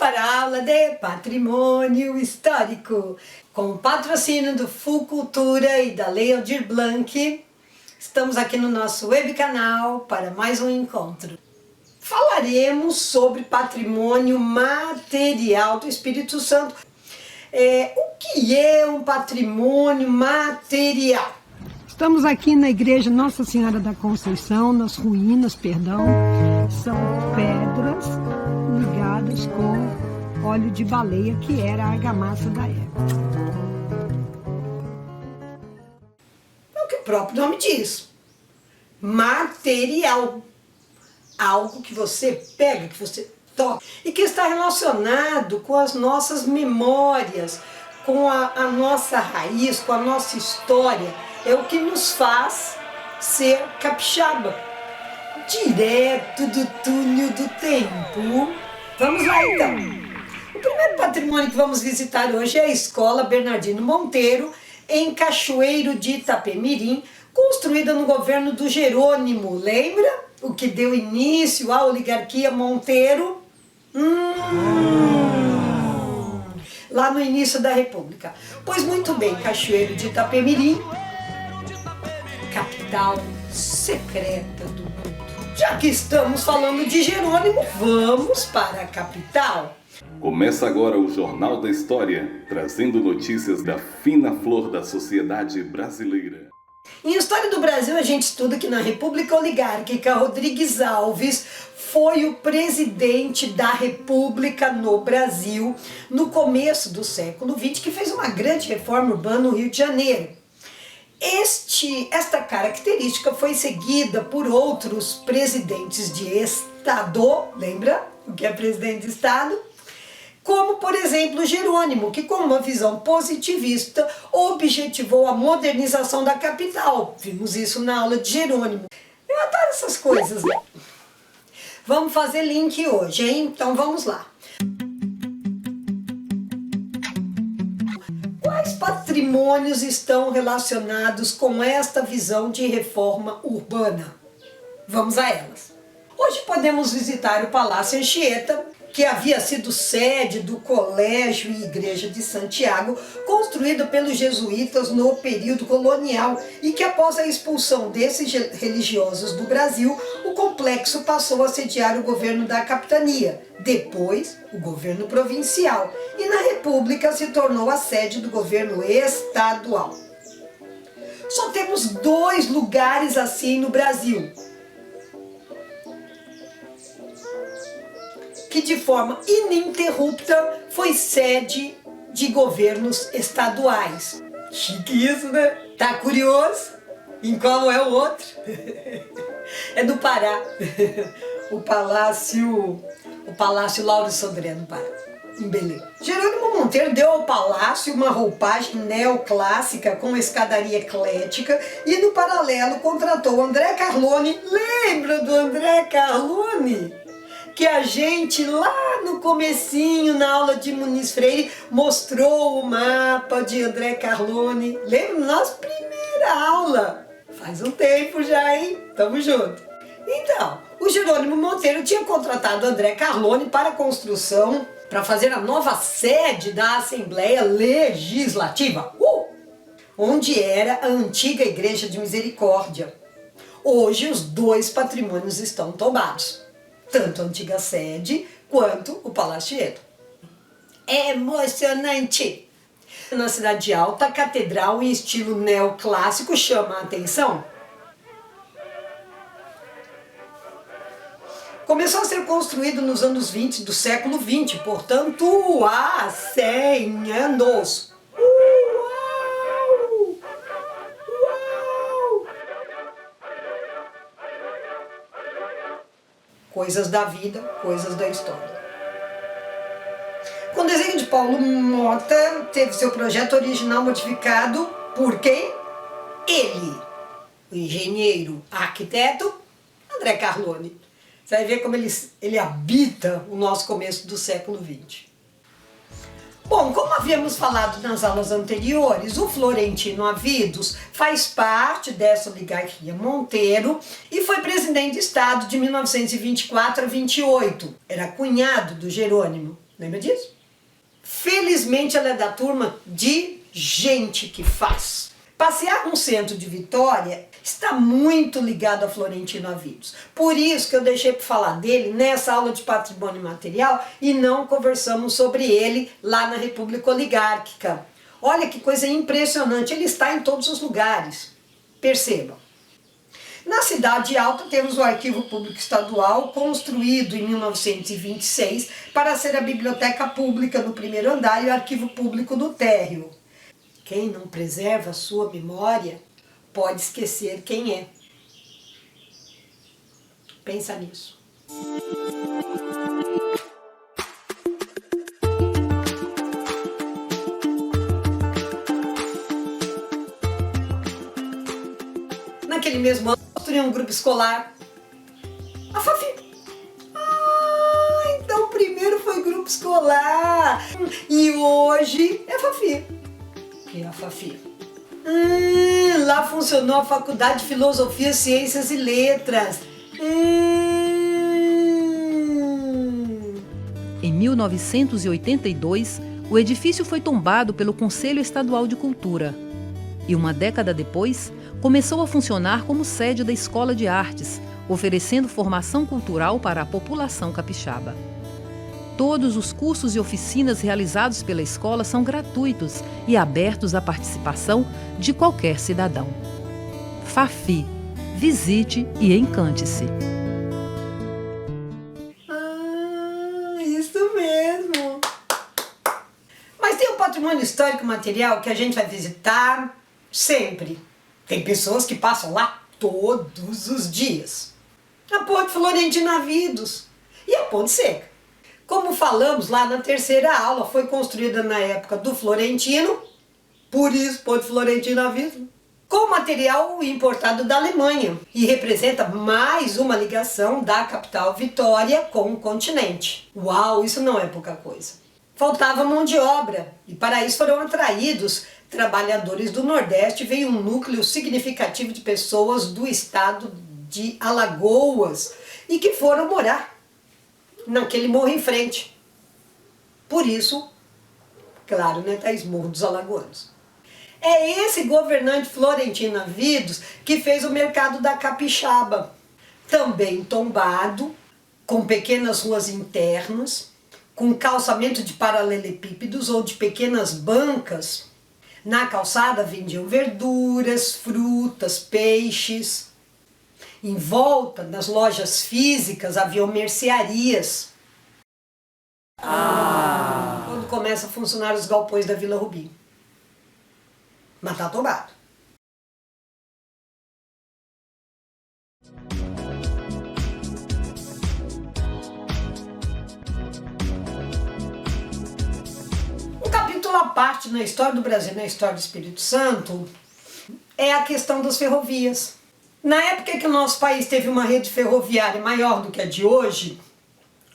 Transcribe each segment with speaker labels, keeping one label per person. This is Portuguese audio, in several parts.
Speaker 1: para a aula de Patrimônio Histórico. Com o patrocínio do Fulcultura e da Lei Aldir Blanc, estamos aqui no nosso webcanal para mais um encontro. Falaremos sobre patrimônio material do Espírito Santo. O que é um patrimônio material?
Speaker 2: Estamos aqui na igreja Nossa Senhora da Conceição, nas ruínas, são pedras ligadas com óleo de baleia, que era a argamassa da época.
Speaker 1: É o que o próprio nome diz. Material. Algo que você pega, que você toca e que está relacionado com as nossas memórias, com a nossa raiz, com a nossa história. É o que nos faz ser capixaba, direto do túnel do tempo. Vamos lá então. O primeiro patrimônio que vamos visitar hoje é a Escola Bernardino Monteiro, em Cachoeiro de Itapemirim, construída no governo do Jerônimo. Lembra o que deu início à oligarquia Monteiro? Lá no início da República. Pois muito bem, Cachoeiro de Itapemirim, capital secreta do mundo. Já que estamos falando de Jerônimo, vamos para a capital.
Speaker 3: Começa agora o Jornal da História, trazendo notícias da fina flor da sociedade brasileira.
Speaker 1: Em História do Brasil, a gente estuda que na República Oligárquica, Rodrigues Alves foi o presidente da República no Brasil no começo do século XX, que fez uma grande reforma urbana no Rio de Janeiro. Esta característica foi seguida por outros presidentes de Estado, lembra o que é presidente de Estado? Como, por exemplo, Jerônimo, que com uma visão positivista objetivou a modernização da capital. Vimos isso na aula de Jerônimo. Eu adoro essas coisas, né? Vamos fazer link hoje, hein? Então vamos lá. Quais patrimônios estão relacionados com esta visão de reforma urbana? Vamos a elas. Hoje podemos visitar o Palácio Anchieta, que havia sido sede do Colégio e Igreja de Santiago, construído pelos jesuítas no período colonial, e que após a expulsão desses religiosos do Brasil, o complexo passou a sediar o governo da capitania, depois o governo provincial, e na República se tornou a sede do governo estadual. Só temos 2 lugares assim no Brasil, que de forma ininterrupta foi sede de governos estaduais. Chique isso, né? Tá curioso? Em qual é o outro? É do Pará. O Palácio Lauro Sodré, no Pará, em Belém. Jerônimo Monteiro deu ao palácio uma roupagem neoclássica com escadaria eclética e no paralelo contratou André Carlone. Lembra do André Carlone? Que a gente lá no comecinho, na aula de Muniz Freire, mostrou o mapa de André Carlone. Lembra? Nossa primeira aula. Faz um tempo já, hein? Tamo junto. Então, o Jerônimo Monteiro tinha contratado André Carlone para a construção, para fazer a nova sede da Assembleia Legislativa, onde era a antiga Igreja de Misericórdia. Hoje os 2 patrimônios estão tombados. Tanto a antiga sede quanto o Palacieto. É emocionante! Na Cidade Alta, a catedral em estilo neoclássico chama a atenção. Começou a ser construído nos anos 20 do século XX, portanto, há 100 anos. Coisas da vida, coisas da história. Com o desenho de Paulo Motta, teve seu projeto original modificado por quem? Ele, o engenheiro arquiteto André Carlone. Você vai ver como ele habita o nosso começo do século XX. Bom, como havíamos falado nas aulas anteriores, o Florentino Avidos faz parte dessa oligarquia Monteiro e foi presidente de Estado de 1924 a 28. Era cunhado do Jerônimo. Lembra disso? Felizmente ela é da turma de gente que faz. Passear no centro de Vitória está muito ligado a Florentino Avidos. Por isso que eu deixei para falar dele nessa aula de patrimônio material e não conversamos sobre ele lá na República Oligárquica. Olha que coisa impressionante, ele está em todos os lugares. Percebam. Na Cidade Alta temos o Arquivo Público Estadual, construído em 1926 para ser a biblioteca pública no primeiro andar e o Arquivo Público no térreo. Quem não preserva a sua memória pode esquecer quem é. Pensa nisso. Naquele mesmo ano, construí um grupo escolar. A Fafi. Ah, então primeiro foi grupo escolar. E hoje é Fafi. Que é a Fafi. Lá funcionou a Faculdade de Filosofia, Ciências e Letras.
Speaker 4: Em 1982, o edifício foi tombado pelo Conselho Estadual de Cultura. E uma década depois, começou a funcionar como sede da Escola de Artes, oferecendo formação cultural para a população capixaba. Todos os cursos e oficinas realizados pela escola são gratuitos e abertos à participação de qualquer cidadão. Fafi, visite e encante-se.
Speaker 1: Isso mesmo! Mas tem o patrimônio histórico material que a gente vai visitar sempre. Tem pessoas que passam lá todos os dias. A Ponte Florentino Avidos e a Ponte Seca. Como falamos lá na terceira aula, foi construída na época do Florentino, por isso Ponte Florentino Avidos, com material importado da Alemanha e representa mais uma ligação da capital Vitória com o continente. Uau, isso não é pouca coisa. Faltava mão de obra e para isso foram atraídos trabalhadores do Nordeste, veio um núcleo significativo de pessoas do estado de Alagoas e que foram morar naquele morro em frente. Por isso, claro, né, Thaís, Morro dos Alagoanos. É esse governante Florentino Avidos que fez o mercado da Capixaba, também tombado, com pequenas ruas internas, com calçamento de paralelepípedos ou de pequenas bancas. Na calçada vendiam verduras, frutas, peixes. Em volta, nas lojas físicas, haviam mercearias. Quando começa a funcionar os galpões da Vila Rubi. Mas tá tombado. Um capítulo à parte na história do Brasil, na história do Espírito Santo, é a questão das ferrovias. Na época que o nosso país teve uma rede ferroviária maior do que a de hoje,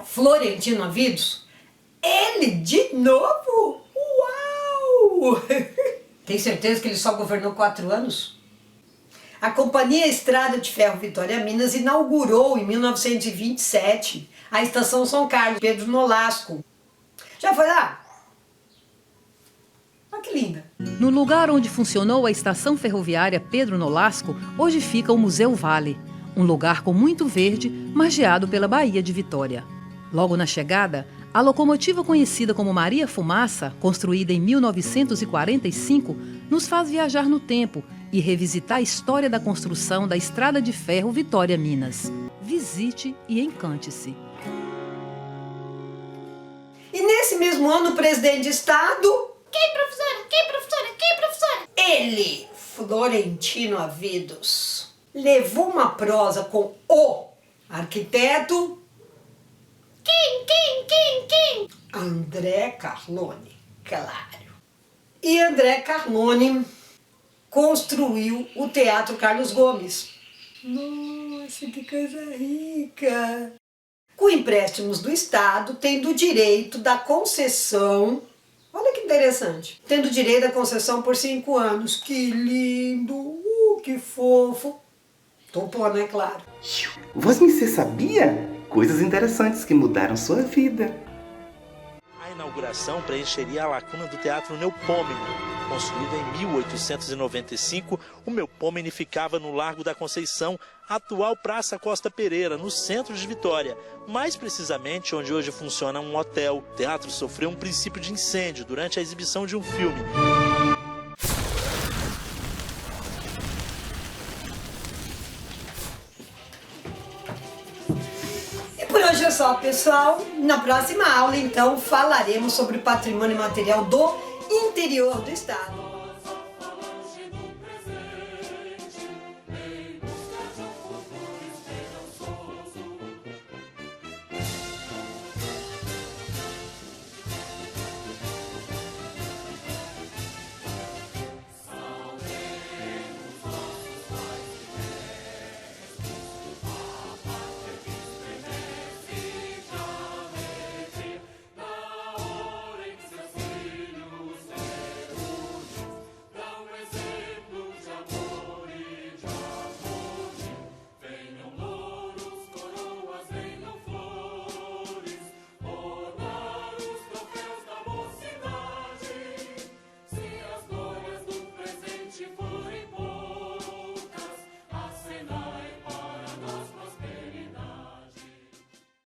Speaker 1: Florentino Avidos, ele de novo? Uau! Tem certeza que ele só governou 4 anos? A Companhia Estrada de Ferro Vitória Minas inaugurou em 1927 a Estação São Carlos, Pedro Nolasco. Já foi lá? Olha que linda!
Speaker 4: No lugar onde funcionou a estação ferroviária Pedro Nolasco, hoje fica o Museu Vale, um lugar com muito verde, margeado pela Baía de Vitória. Logo na chegada, a locomotiva conhecida como Maria Fumaça, construída em 1945, nos faz viajar no tempo e revisitar a história da construção da Estrada de Ferro Vitória Minas. Visite e encante-se.
Speaker 1: E nesse mesmo ano, o presidente de Estado...
Speaker 5: Quem, professora? Quem, professora? Quem, professora?
Speaker 1: Ele, Florentino Avidos, levou uma prosa com o arquiteto
Speaker 5: Quem?
Speaker 1: André Carlone, claro. E André Carlone construiu o Teatro Carlos Gomes. Nossa, que coisa rica! Com empréstimos do Estado, tendo direito da concessão. Olha que interessante. Tendo direito à concessão por 5 anos. Que lindo! Que fofo! Topou, né? Claro.
Speaker 6: Você sabia? Coisas interessantes que mudaram sua vida. inauguração preencheria a lacuna do Teatro Neopômene. Construído em 1895, o Neopômene ficava no Largo da Conceição, atual Praça Costa Pereira, no centro de Vitória. Mais precisamente onde hoje funciona um hotel. O teatro sofreu um princípio de incêndio durante a exibição de um filme.
Speaker 1: Por hoje é só, pessoal. Na próxima aula, então, falaremos sobre o patrimônio material do interior do estado.